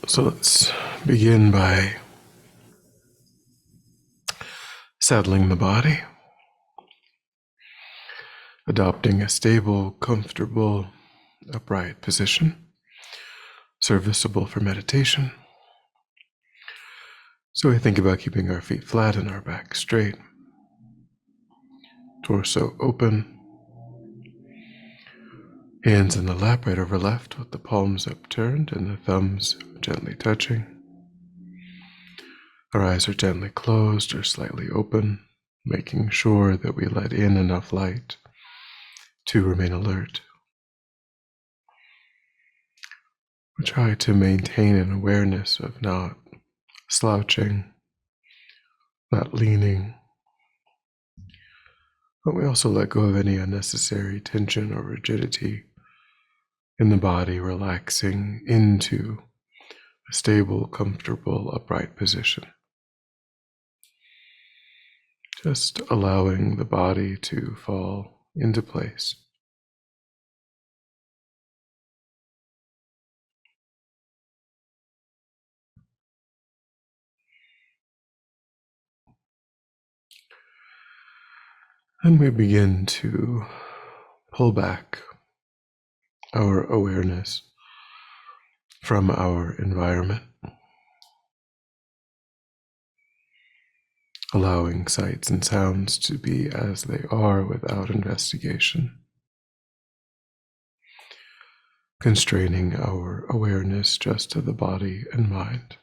So let's begin by settling the body, adopting a stable, comfortable, upright position, serviceable for meditation. So we think about keeping our feet flat and our back straight, torso open, hands in the lap right over left with the palms upturned and the thumbs gently touching. Our eyes are gently closed or slightly open, making sure that we let in enough light to remain alert. We try to maintain an awareness of not slouching, not leaning, but we also let go of any unnecessary tension or rigidity in the body, relaxing into a stable, comfortable, upright position. Just allowing the body to fall into place. And we begin to pull back our awareness from our environment, allowing sights and sounds to be as they are without investigation, constraining our awareness just to the body and mind.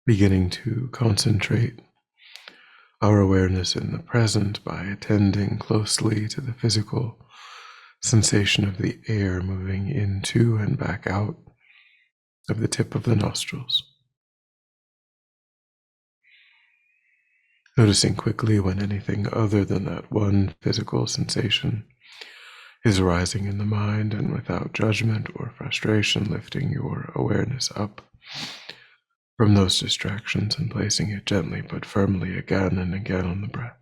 Beginning to concentrate our awareness in the present by attending closely to the physical sensation of the air moving into and back out of the tip of the nostrils. Noticing quickly when anything other than that one physical sensation is arising in the mind, and without judgment or frustration, lifting your awareness up from those distractions and placing it gently but firmly again and again on the breath.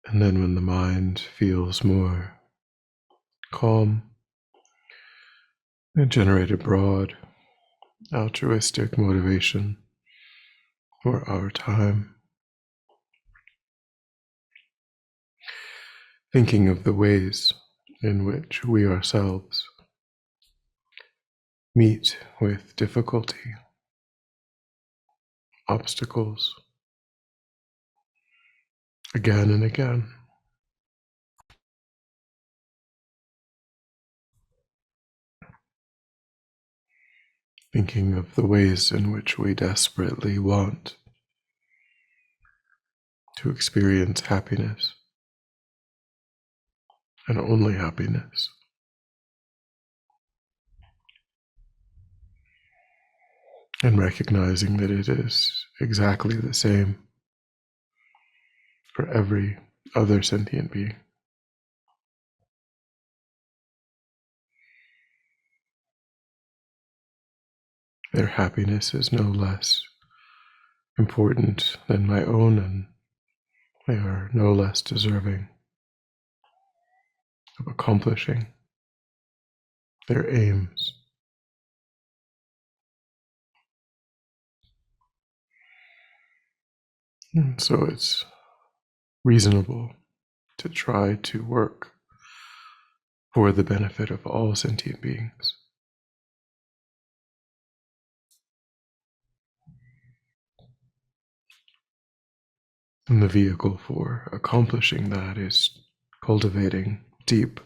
And then when the mind feels more calm, and generate a broad altruistic motivation or our time, thinking of the ways in which we ourselves meet with difficulty, obstacles, again and again. Thinking of the ways in which we desperately want to experience happiness, and only happiness. And recognizing that it is exactly the same for every other sentient being. Their happiness is no less important than my own, and they are no less deserving of accomplishing their aims. And so it's reasonable to try to work for the benefit of all sentient beings. And the vehicle for accomplishing that is cultivating deep,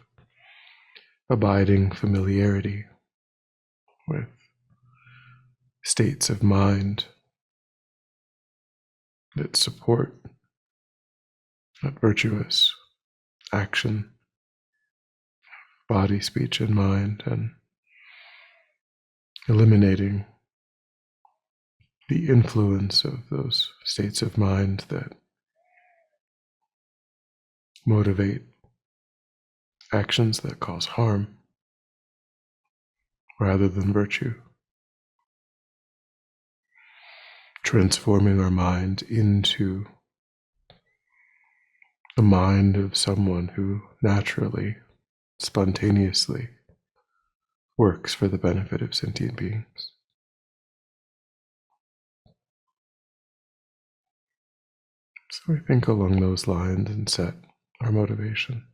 abiding familiarity with states of mind that support that virtuous action, body, speech, and mind, and eliminating the influence of those states of mind that motivate actions that cause harm rather than virtue. Transforming our mind into the mind of someone who naturally, spontaneously works for the benefit of sentient beings. So we think along those lines and set our motivation.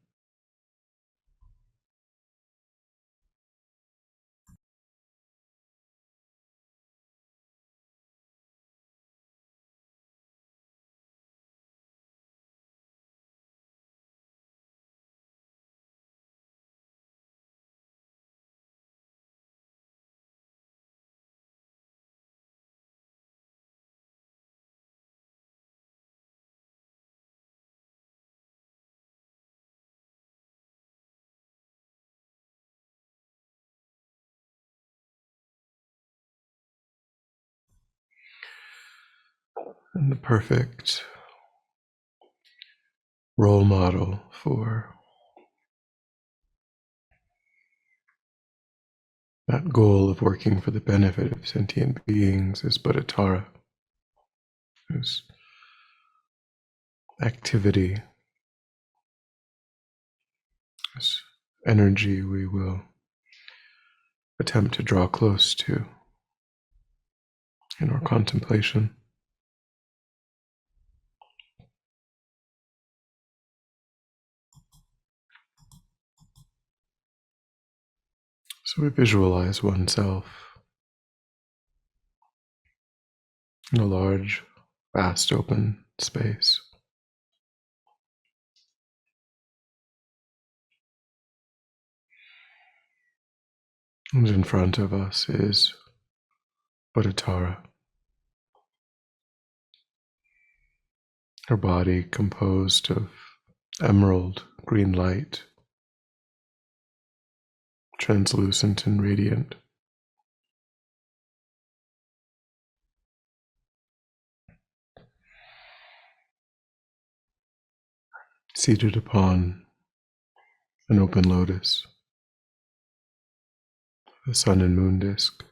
And the perfect role model for that goal of working for the benefit of sentient beings is Bodhitara, whose activity, whose energy we will attempt to draw close to in our contemplation. So we visualize oneself in a large, vast open space. And in front of us is Bodhitara, her body composed of emerald green light, translucent and radiant. Seated upon an open lotus, the sun and moon disk.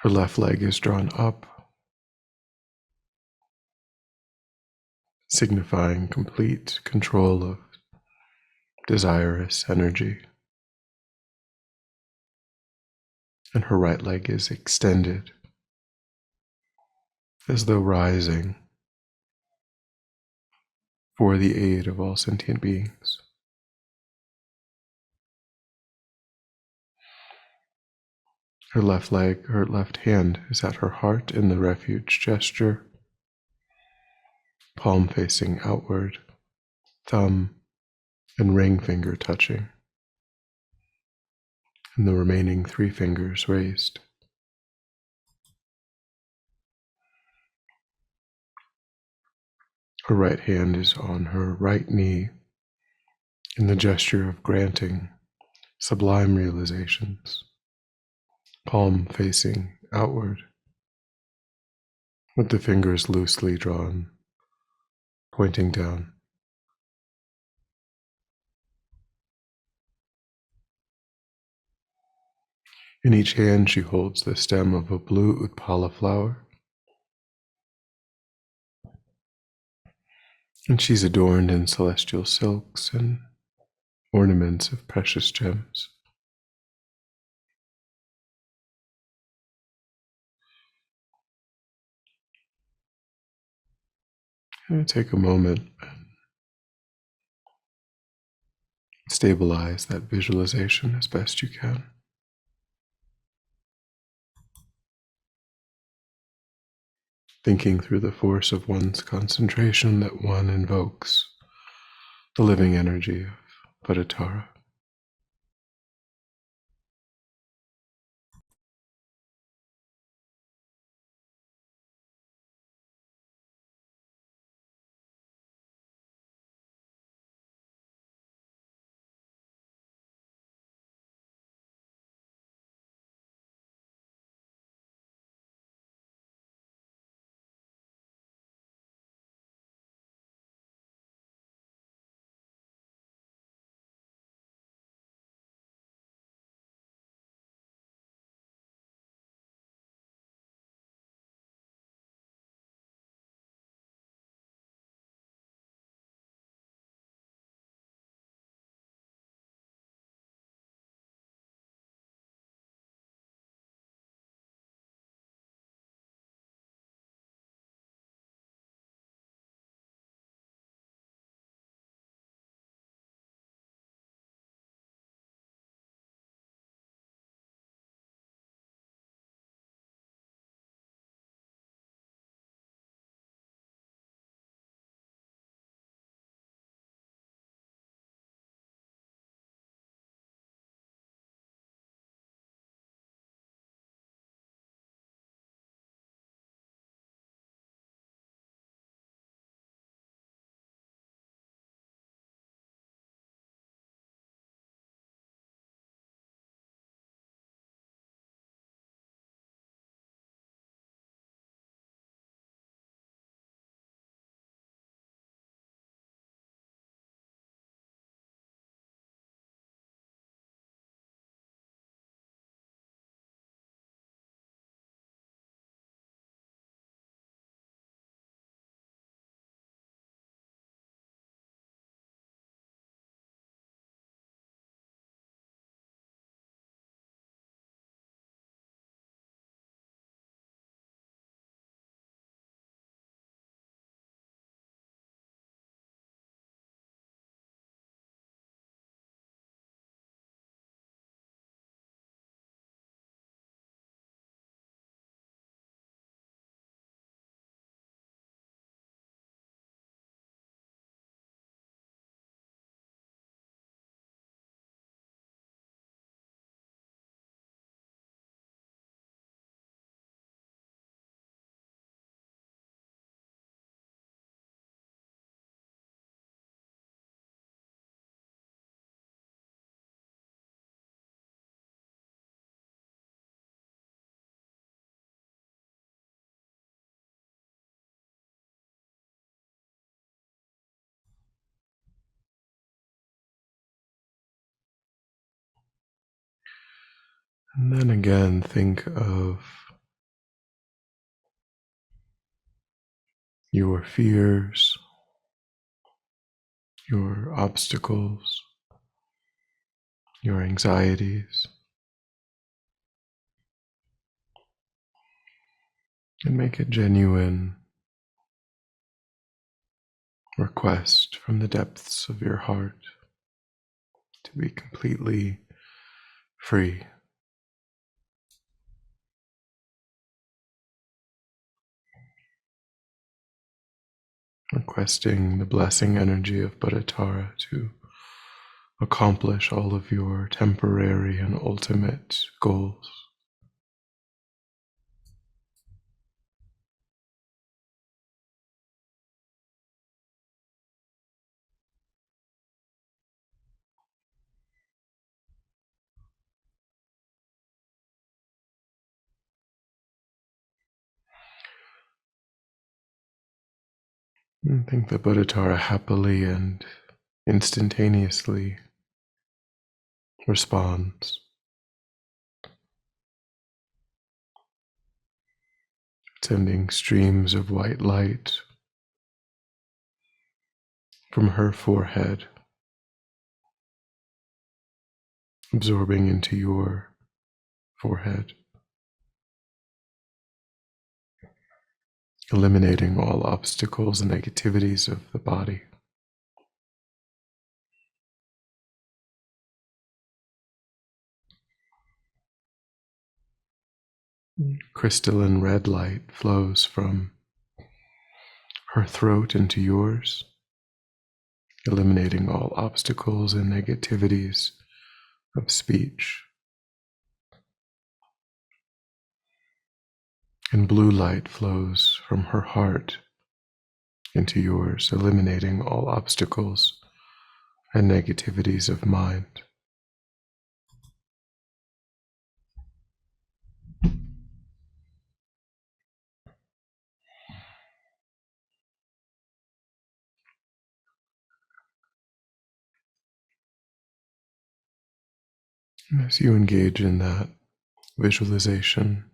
Her left leg is drawn up, signifying complete control of desirous energy. And her right leg is extended as though rising for the aid of all sentient beings. Her left hand is at her heart in the refuge gesture, palm facing outward, thumb and ring finger touching, and the remaining 3 fingers raised. Her right hand is on her right knee in the gesture of granting sublime realizations, palm facing outward, with the fingers loosely drawn, pointing down. In each hand she holds the stem of a blue utpala flower, and she's adorned in celestial silks and ornaments of precious gems. And take a moment and stabilize that visualization as best you can. Thinking through the force of one's concentration that one invokes the living energy of Paditara. And then again, think of your fears, your obstacles, your anxieties, and make a genuine request from the depths of your heart to be completely free. Requesting the blessing energy of Bodhitara to accomplish all of your temporary and ultimate goals. I think that Bodhitara happily and instantaneously responds, sending streams of white light from her forehead, absorbing into your forehead, eliminating all obstacles and negativities of the body. Crystalline red light flows from her throat into yours, eliminating all obstacles and negativities of speech. And blue light flows from her heart into yours, eliminating all obstacles and negativities of mind. And as you engage in that visualization,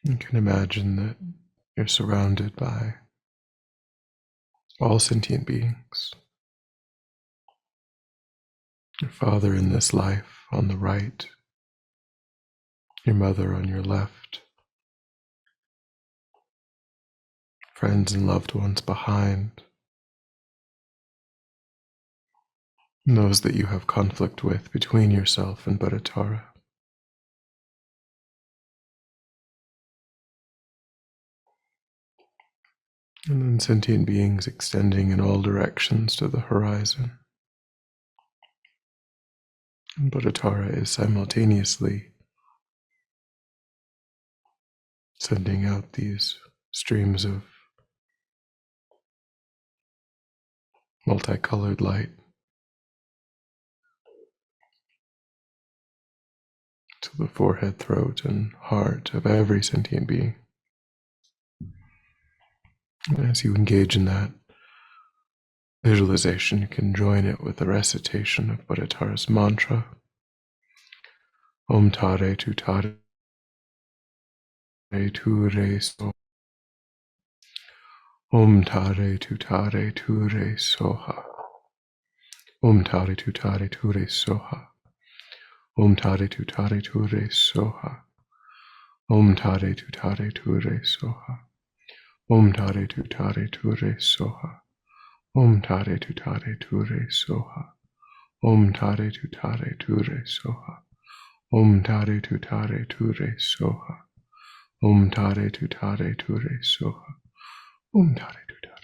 you can imagine that you're surrounded by all sentient beings. Your father in this life on the right, your mother on your left, friends and loved ones behind, and those that you have conflict with between yourself and Bodhitara. And then sentient beings extending in all directions to the horizon. And Bodhitara is simultaneously sending out these streams of multicolored light to the forehead, throat, and heart of every sentient being. And as you engage in that visualization, you can join it with the recitation of Bodhitara's mantra. Om Tare Tu Tare Tu Re So. Om Tare Tu Tare Tu Re Soha. Om Tare Tu Tare Tu Re Soha. Om Tare Tu Tare Tu Re Soha. Om Tare Tu Tare Tu Re Soha. Om Tare Tu Tare Tu Re Soha. Om Tare Tu Tare Tu Re Soha. Om Tare Tu Tare Tu Re Soha. Om Tare Tu Tare Tu Re Soha. Om Tare Tu Tare Tu Re Soha. Om Tare Tu Tare.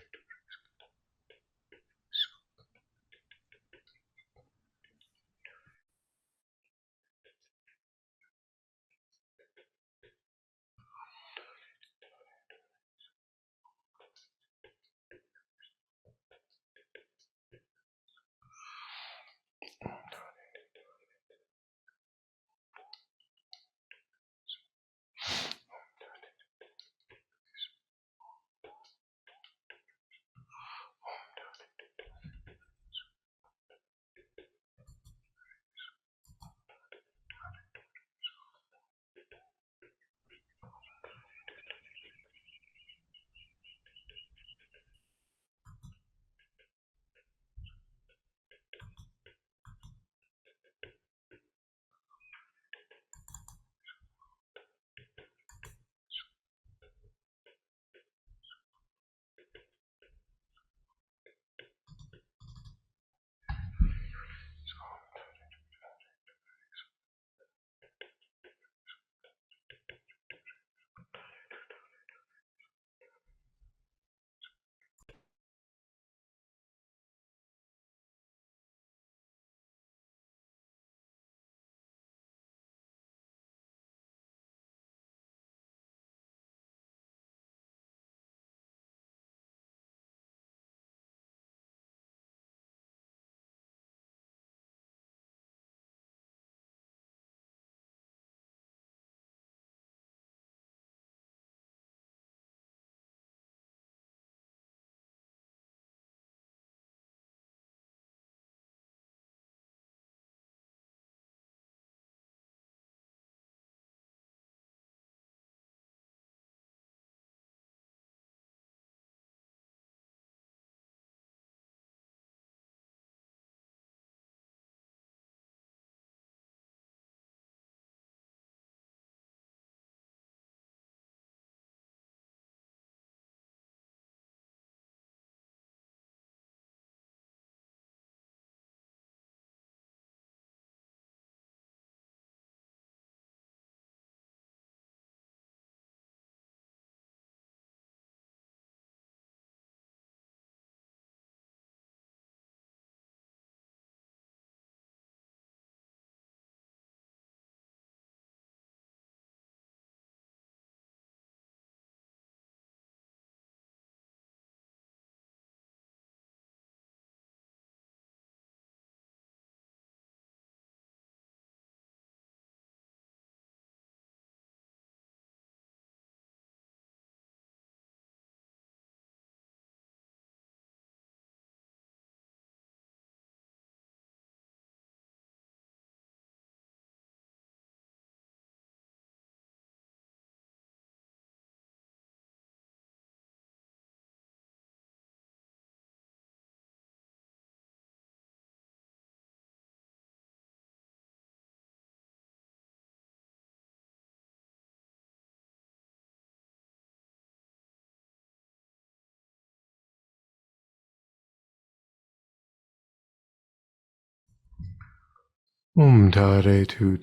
Tare tu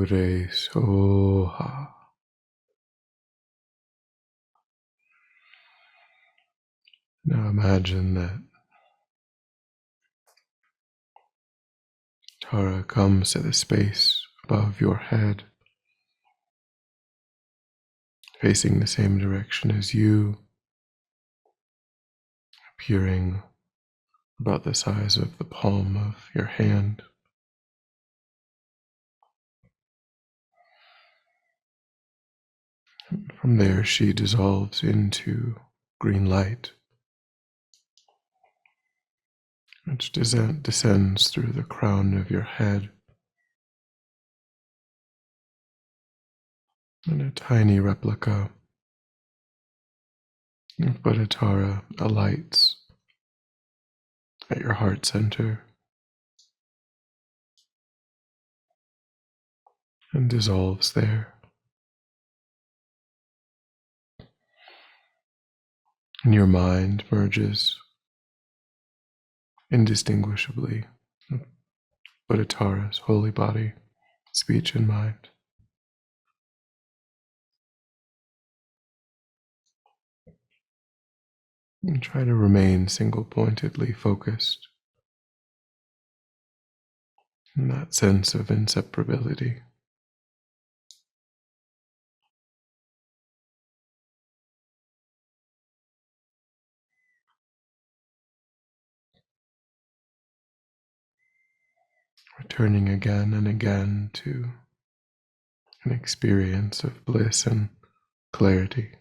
re soha. Now imagine that Tara comes to the space above your head, facing the same direction as you, appearing about the size of the palm of your hand. From there, she dissolves into green light, which descends through the crown of your head, and a tiny replica of Bodhitara alights at your heart center and dissolves there. And your mind merges indistinguishably with Bodhitara's holy body, speech, and mind. And try to remain single-pointedly focused in that sense of inseparability. Returning again and again to an experience of bliss and clarity.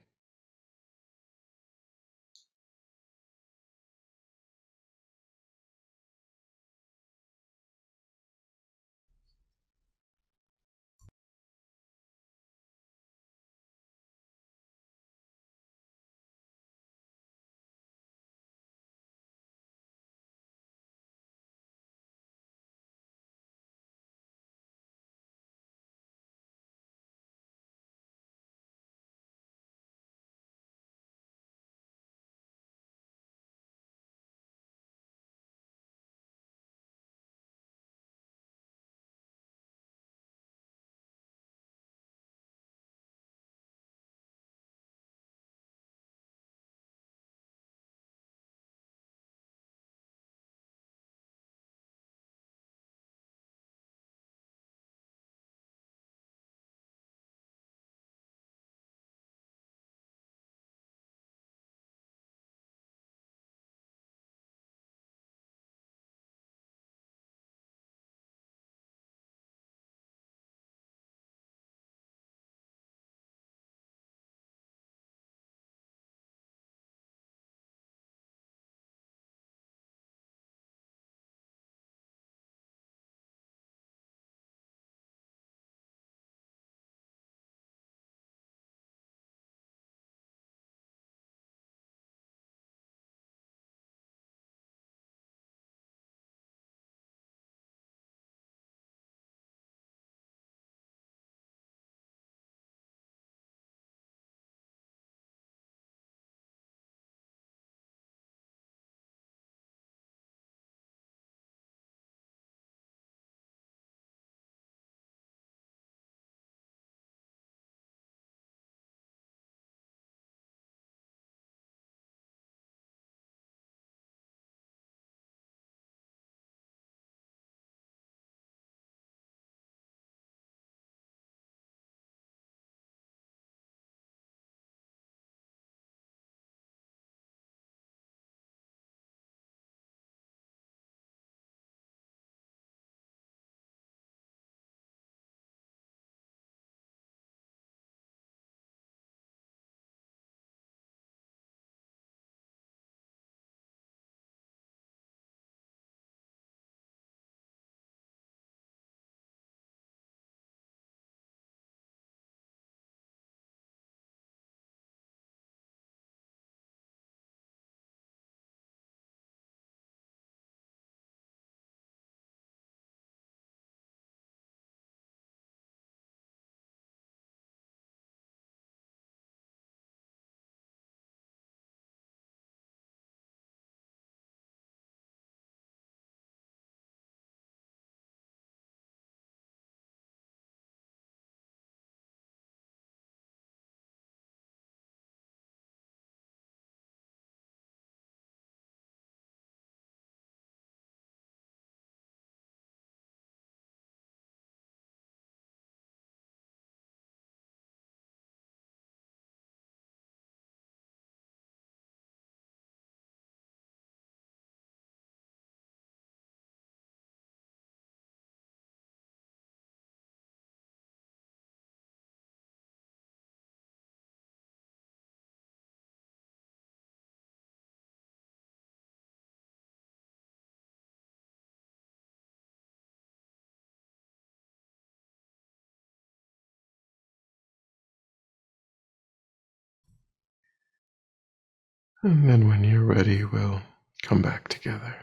And then when you're ready, we'll come back together.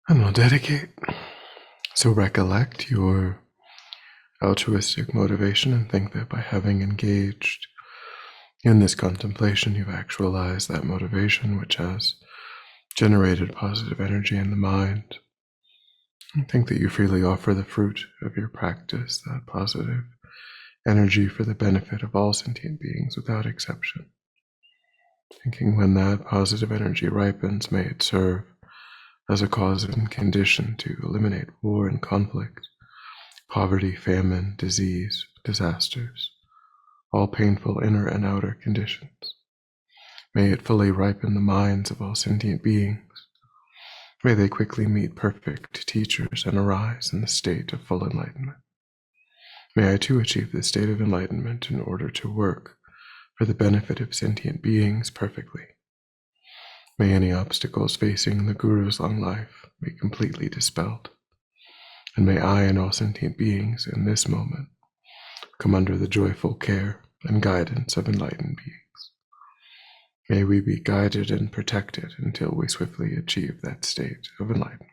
And we'll dedicate. So recollect your altruistic motivation and think that by having engaged in this contemplation, you've actualized that motivation, which has generated positive energy in the mind. And think that you freely offer the fruit of your practice, that positive energy, for the benefit of all sentient beings without exception. Thinking when that positive energy ripens, may it serve as a cause and condition to eliminate war and conflict, poverty, famine, disease, disasters, all painful inner and outer conditions. May it fully ripen the minds of all sentient beings. May they quickly meet perfect teachers and arise in the state of full enlightenment. May I too achieve this state of enlightenment in order to work for the benefit of sentient beings perfectly. May any obstacles facing the Guru's long life be completely dispelled. And may I and all sentient beings in this moment come under the joyful care and guidance of enlightened beings. May we be guided and protected until we swiftly achieve that state of enlightenment.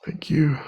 Thank you.